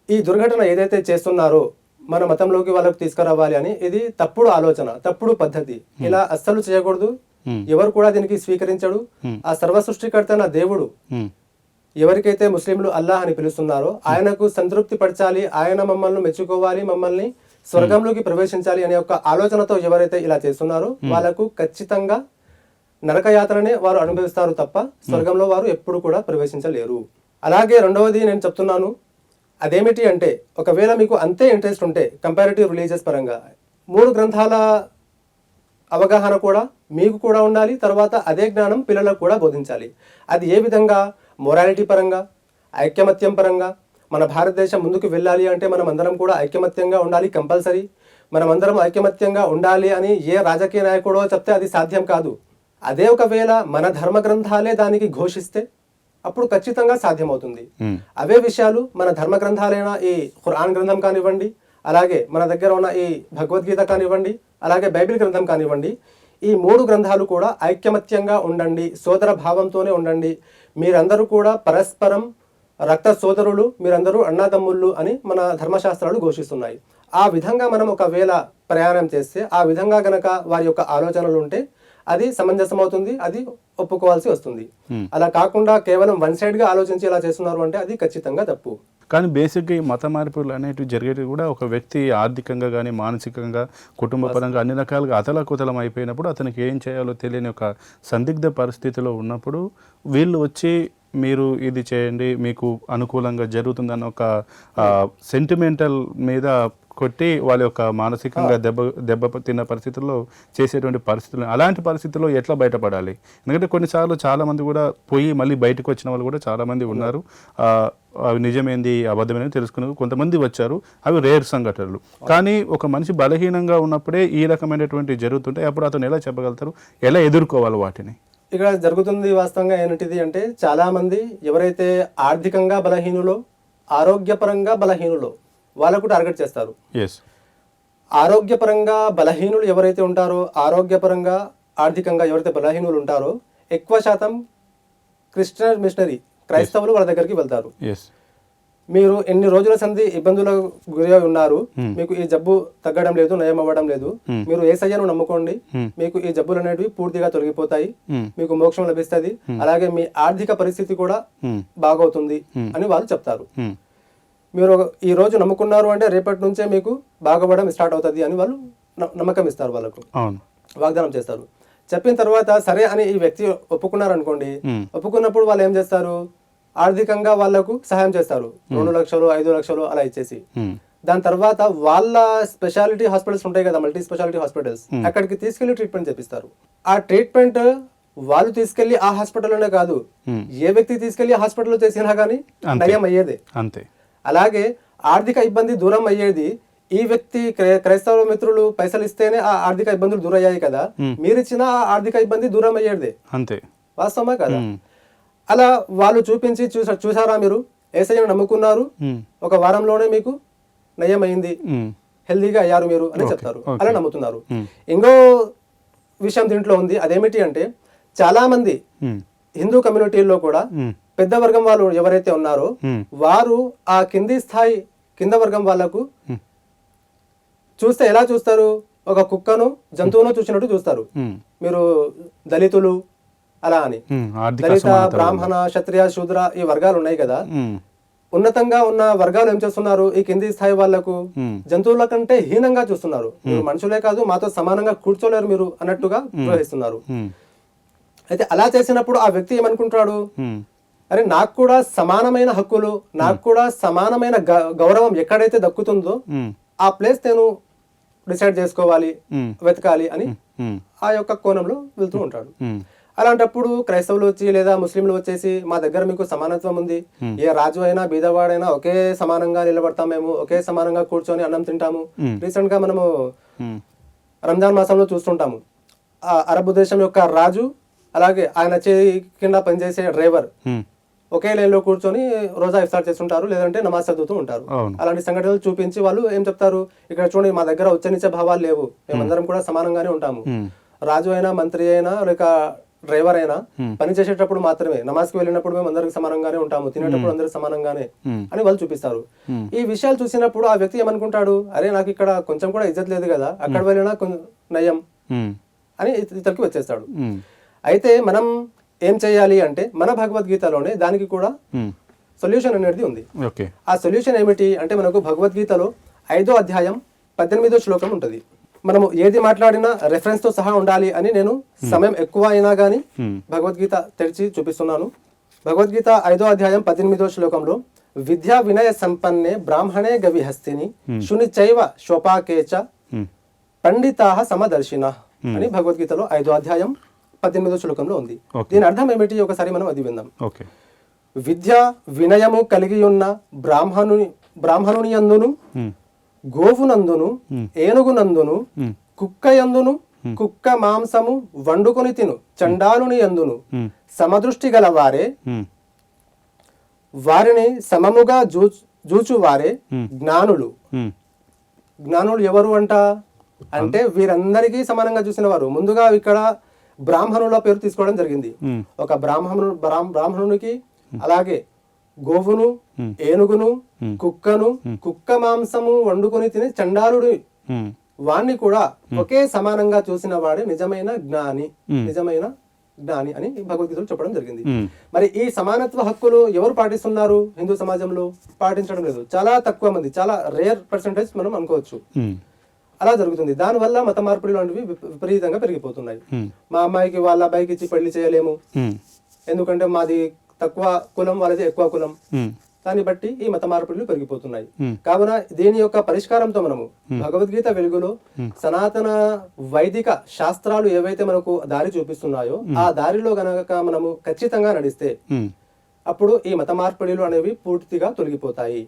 ఈ దుర్ఘటన ఏదైతే చేస్తున్నారో మన మతంలోకి వాళ్ళకు తీసుకురావాలి అని, ఇది తప్పుడు ఆలోచన, తప్పుడు పద్ధతి. ఇలా అస్సలు చేయకూడదు. ఎవరు కూడా దీనికి స్వీకరించడు. ఆ సర్వ సృష్టికర్త నా దేవుడు ఎవరికైతే ముస్లింలు అల్లాహ్ అని పిలుస్తున్నారో ఆయనకు సంతృప్తి పరచాలి, ఆయన మమ్మల్ని మెచ్చుకోవాలి, మమ్మల్ని స్వర్గంలోకి ప్రవేశించాలి అనే ఒక ఆలోచనతో ఎవరైతే ఇలా చేస్తున్నారో వాళ్ళకు ఖచ్చితంగా నరకయాత్రనే వారు అనుభవిస్తారు తప్ప స్వర్గంలో వారు ఎప్పుడు కూడా ప్రవేశించలేరు. అలాగే రెండవది నేను చెప్తున్నాను, అదేమిటి అంటే ఒకవేళ మీకు అంతే ఇంట్రెస్ట్ ఉంటే కంపారిటివ్ రిలీజియస్ పరంగా 3 గ్రంథాల అవగాహన కూడా మీకు కూడా ఉండాలి. తర్వాత అదే జ్ఞానం పిల్లలకు కూడా బోధించాలి. అది ఏ విధంగా? మొరాలిటీ పరంగా, ఐక్యమత్యం పరంగా. మన భారతదేశం ముందుకు వెళ్ళాలి అంటే మనం అందరం కూడా ఐక్యమత్యంగా ఉండాలి, కంపల్సరీ. మనం అందరం ఐక్యమత్యంగా ఉండాలి అని ఏ రాజకీయ నాయకుడో చెప్తే అది సాధ్యం కాదు. అదే ఒకవేళ మన ధర్మ గ్రంథాలే దానికి ఘోషిస్తే అప్పుడు ఖచ్చితంగా సాధ్యమవుతుంది. అవే విషయాలు మన ధర్మ గ్రంథాలైన ఈ ఖురాన్ గ్రంథం కానివ్వండి, అలాగే మన దగ్గర ఉన్న ఈ భగవద్గీత కానివ్వండి, అలాగే బైబిల్ గ్రంథం కానివ్వండి, ఈ 3 గ్రంథాలు కూడా ఐక్యమత్యంగా ఉండండి, సోదర భావంతోనే ఉండండి. మీరందరూ కూడా పరస్పరం రక్త సోదరులు, మీరందరూ అన్నాతమ్ముళ్ళు అని మన ధర్మశాస్త్రాలు ఘోషిస్తున్నాయి. ఆ విధంగా మనం ఒకవేళ ప్రయాణం చేస్తే, ఆ విధంగా గనక వారి యొక్క ఆలోచనలు ఉంటే అది సమంజసం అవుతుంది, అది ఒప్పుకోవాల్సి వస్తుంది. అలా కాకుండా కేవలం వన్ సైడ్ గా ఆలోచించి ఇలా చేస్తున్నారు అంటే అది ఖచ్చితంగా తప్పు. కానీ బేసిక్గా ఈ మత మార్పులు అనేటివి జరిగేవి కూడా ఒక వ్యక్తి ఆర్థికంగా కానీ మానసికంగా కుటుంబ పరంగా అన్ని రకాలుగా అతలకుతలం అయిపోయినప్పుడు అతనికి ఏం చేయాలో తెలియని ఒక సందిగ్ధ పరిస్థితిలో ఉన్నప్పుడు వీళ్ళు వచ్చి మీరు ఇది చేయండి మీకు అనుకూలంగా జరుగుతుందన్న ఒక సెంటిమెంటల్ మీద కొట్టి వాళ్ళ యొక్క మానసికంగా దెబ్బ తిన్న పరిస్థితుల్లో చేసేటువంటి పరిస్థితులు, అలాంటి పరిస్థితుల్లో ఎట్లా బయటపడాలి? ఎందుకంటే కొన్నిసార్లు చాలామంది కూడా పోయి మళ్ళీ బయటకు వచ్చిన వాళ్ళు కూడా చాలామంది ఉన్నారు. అవి నిజమేంది అబద్ధమేంది తెలుసుకుని కొంతమంది వచ్చారు. అవి రేర్ సంఘటనలు. కానీ ఒక మనిషి బలహీనంగా ఉన్నప్పుడే ఈ రకమైనటువంటి జరుగుతుంటాయి. అప్పుడు అతను ఎలా చెప్పగలుగుతారు, ఎలా ఎదుర్కోవాలి వాటిని? ఇక్కడ జరుగుతుంది వాస్తవంగా ఏంటిది అంటే, చాలా మంది ఎవరైతే ఆర్థికంగా బలహీనులో, ఆరోగ్యపరంగా బలహీనులో వాళ్ళకు టార్గెట్ చేస్తారు. ఆరోగ్యపరంగా బలహీనులు ఎవరైతే ఉంటారో, ఆరోగ్యపరంగా ఆర్థికంగా ఎవరైతే బలహీనులు ఉంటారో ఎక్కువ శాతం క్రిస్టియన్ మిషనరీ క్రైస్తవులు వాళ్ళ దగ్గరికి వెళ్తారు. మీరు ఎన్ని రోజుల సంధి ఇబ్బందులకు గురి ఉన్నారు, మీకు ఈ జబ్బు తగ్గడం లేదు, నయం అవ్వడం లేదు, మీరు యేసయ్యను నమ్ముకోండి, మీకు ఈ జబ్బులు అనేవి పూర్తిగా తొలగిపోతాయి, మీకు మోక్షం లభిస్తుంది, అలాగే మీ ఆర్థిక పరిస్థితి కూడా బాగవుతుంది అని వాళ్ళు చెప్తారు. మీరు ఈ రోజు నమ్ముకున్నారు అంటే రేపటి నుంచే మీకు బాగపడడం స్టార్ట్ అవుతుంది అని వాళ్ళు నమ్మకం ఇస్తారు, వాళ్ళకు వాగ్దానం చేస్తారు. చెప్పిన తర్వాత సరే అని ఈ వ్యక్తి ఒప్పుకున్నారు అనుకోండి, ఒప్పుకున్నప్పుడు వాళ్ళు ఏం చేస్తారు, ఆర్థికంగా వాళ్ళకు సహాయం చేస్తారు. 2 లక్షలు 5 లక్షలు అలా ఇచ్చేసి, దాని తర్వాత వాళ్ళ స్పెషాలిటీ హాస్పిటల్స్ ఉంటాయి కదా, మల్టీ స్పెషాలిటీ హాస్పిటల్స్, అక్కడికి తీసుకెళ్లి ట్రీట్మెంట్ చేపిస్తారు. ఆ ట్రీట్మెంట్ వాళ్ళు తీసుకెళ్లి ఆ హాస్పిటల్లోనే కాదు, ఏ వ్యక్తి తీసుకెళ్లి ఆ హాస్పిటల్లో చేసినా కానీ నయం అయ్యేదే. అంతే. అలాగే ఆర్థిక ఇబ్బంది దూరం అయ్యేది ఈ వ్యక్తి క్రైస్తవ మిత్రులు పైసలు ఇస్తేనే ఆ ఆర్థిక ఇబ్బందులు దూరం అయ్యాయి కదా, మీరిచ్చిన ఆ ఆర్థిక ఇబ్బంది దూరం అయ్యేదే. అంతే. వాస్తవమా కదా? అలా వాళ్ళు చూపించి చూసారా మీరు యేసయ్యను నమ్ముకున్నారు, ఒక వారంలోనే మీకు నయం అయింది, హెల్దీగా అయ్యారు మీరు అని చెప్తారు, అలా నమ్ముతున్నారు. ఇంకో విషయం దీంట్లో ఉంది, అదేమిటి అంటే చాలా మంది హిందూ కమ్యూనిటీల్లో కూడా పెద్ద వర్గం వాళ్ళు ఎవరైతే ఉన్నారో వారు ఆ కింద వర్గం వాళ్ళకు చూస్తే ఎలా చూస్తారు, ఒక కుక్కను జంతువును చూసినట్టు చూస్తారు. మీరు దళితులు అలా అని, దళిత బ్రాహ్మణ క్షత్రియ శూద్ర ఈ వర్గాలు ఉన్నాయి కదా, ఉన్నతంగా ఉన్న వర్గాలు ఏం చేస్తున్నారు, ఈ కింది స్థాయి వాళ్లకు జంతువుల కంటే హీనంగా చూస్తున్నారు. మీరు మనుషులే కాదు, మాతో సమానంగా కూర్చోలేరు మీరు అన్నట్టుగా ప్రవహిస్తున్నారు. అయితే అలా చేసినప్పుడు ఆ వ్యక్తి ఏమనుకుంటాడు, అరే నాకు కూడా సమానమైన హక్కులు, నాకు కూడా సమానమైన గౌరవం ఎక్కడైతే దక్కుతుందో ఆ ప్లేస్ నేను డిసైడ్ చేసుకోవాలి, వెతకాలి అని ఆ యొక్క కోణంలో వెళ్తూ ఉంటాడు. అలాంటప్పుడు క్రైస్తవులు వచ్చి లేదా ముస్లింలు వచ్చేసి మా దగ్గర మీకు సమానత్వం ఉంది, ఏ రాజు అయినా బీదవాడైనా ఒకే సమానంగా నిలబడతాం, మేము ఒకే సమానంగా కూర్చొని అన్నం తింటాము. రీసెంట్ గా మనము రంజాన్ మాసంలో చూస్తుంటాము, ఆ అరబ్ దేశం యొక్క రాజు అలాగే ఆయన చేయి కింద పనిచేసే డ్రైవర్ ఒకే లైన్ లో కూర్చొని రోజా ఇఫ్తార్ చేస్తుంటారు, లేదంటే నమాజ్ చదువుతూ ఉంటారు. అలాంటి సంఘటనలు చూపించి వాళ్ళు ఏం చెప్తారు, ఇక్కడ చూడండి మా దగ్గర ఉచ్చనిచ్చే భావాలు లేవు, మేమందరం కూడా సమానంగానే ఉంటాము, రాజు అయినా మంత్రి అయినా లేక డ్రైవర్ అయినా పని చేసేటప్పుడు మాత్రమే, నమాజ్కి వెళ్ళినప్పుడు మేము అందరికి సమానంగానే ఉంటాము, తినేటప్పుడు అందరికి సమానంగానే అని వాళ్ళు చూపిస్తారు. ఈ విషయాలు చూసినప్పుడు ఆ వ్యక్తి ఏమనుకుంటాడు, అరే నాకు ఇక్కడ కొంచెం కూడా ఇజ్జత్ లేదు కదా, అక్కడ వెళ్ళినా నయం అని ఇతనికి వచ్చేస్తాడు. అయితే మనం ఏం చేయాలి అంటే మన భగవద్గీతలోనే దానికి కూడా సొల్యూషన్ అనేది ఉంది. ఆ సొల్యూషన్ ఏమిటి అంటే మనకు భగవద్గీతలో 5వ అధ్యాయం 18వ శ్లోకం ఉంటుంది. మనము ఏది మాట్లాడినా రెఫరెన్స్ తో సహా ఉండాలి అని నేను సమయం ఎక్కువ అయినా గానీ భగవద్గీత తెరిచి చూపిస్తున్నాను. భగవద్గీత 5వ అధ్యాయం 18వ శ్లోకంలో విద్యా వినయ సంపన్నే బ్రాహ్మణే గవిహస్తిని శునిచైవ శోపాకేచ పండితాః సమదర్శిన అని భగవద్గీతలో 5వ అధ్యాయం 18వ శ్లోకంలో ఉంది. దీని అర్థం ఏమిటి ఒకసారి మనం అది విందాం. విద్య వినయము కలిగి ఉన్న బ్రాహ్మణుని యందును, గోవునందును, ఏనుగునందును, కుక్కయందును, కుక్క మాంసము వండుకొని తిను చండాలుని యందును సమదృష్టి గల వారే, వారిని సమముగా జూచువారే జ్ఞానులు. జ్ఞానులు ఎవరు అంటే వీరందరికీ సమానంగా చూసిన వారు. ముందుగా ఇక్కడ బ్రాహ్మణుల పేరు తీసుకోవడం జరిగింది. ఒక బ్రాహ్మణునికి అలాగే గోవును, ఏనుగును, కుక్కను, కుక్క మాంసము వండుకొని తినే చండాలుడు వాణ్ణి కూడా ఒకే సమానంగా చూసిన వాడే నిజమైన జ్ఞాని అని భగవద్గీతలో చెప్పడం జరిగింది. మరి ఈ సమానత్వ హక్కులు ఎవరు పాటిస్తున్నారు? హిందూ సమాజంలో పాటించడం లేదు. చాలా తక్కువ మంది, చాలా రేర్ పర్సెంటేజ్ మనం అనుకోవచ్చు. అలా జరుగుతుంది. దానివల్ల మత మార్పిడి లాంటివి విపరీతంగా పెరిగిపోతున్నాయి. మా అమ్మాయికి వాళ్ళ అబ్బాయికి ఇచ్చి పెళ్లి చేయలేము, ఎందుకంటే మాది తక్కువ కులం, వాళ్ళది ఎక్కువ కులం. దాన్ని బట్టి ఈ మత మార్పిడులు పెరిగిపోతున్నాయి. కావున దీని యొక్క పరిష్కారంతో మనము భగవద్గీత వెలుగులో సనాతన వైదిక శాస్త్రాలు ఏవైతే మనకు దారి చూపిస్తున్నాయో ఆ దారిలో గనక మనము ఖచ్చితంగా నడిస్తే అప్పుడు ఈ మత మార్పిడులు అనేవి పూర్తిగా తొలగిపోతాయి.